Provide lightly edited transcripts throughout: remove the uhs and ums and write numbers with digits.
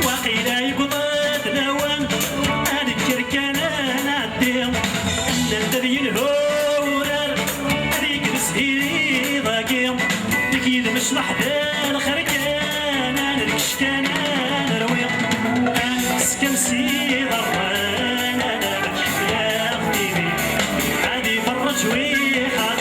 وقيلا يقضى لوان اذكر كان نعدي ان الذي الهورر هذيك مسهيري ضاقي اكيد مش لحظه الخركان انا الكشكان انا روي انا مسكن سي ضران انا بحكي يا خديمي عادي فرج ويحا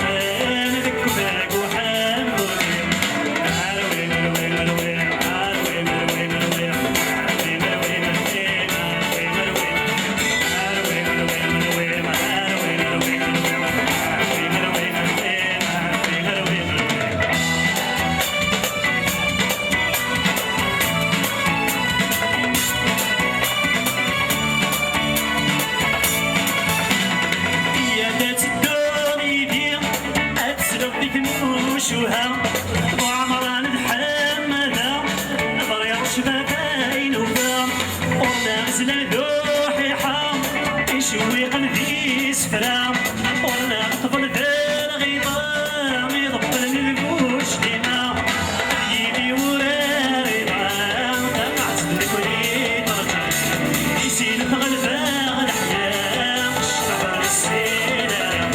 وعمران الحمد ضرير شبابين وفام ورنا غزل الدوحي حام يشوي قلبي سفرام ورنا طفل ذا الغيطان يضبل البوش ديما يدي ورا رضام طمعت لكل طرف يسيل بغلبة الأحلام الشباب السلام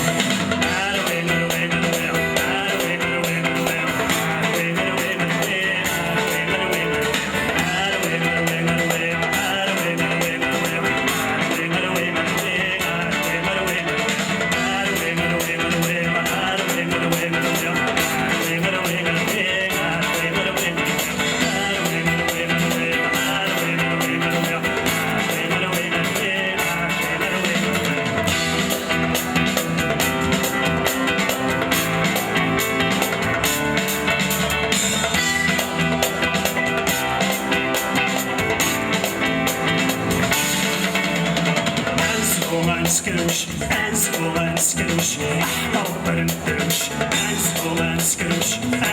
نسكروش انسكو انسكروش احمر برندروش انسكو انسكروش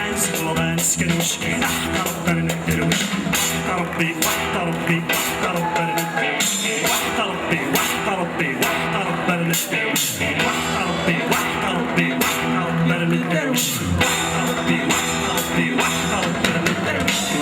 انسكو انسكروش احمر برندروش ربي وحد ربي وحد برندروش وحد ربي وحد ربي وحد برندروش وحد ربي وحد ربي وحد برندروش وحد ربي وحد ربي وحد برندروش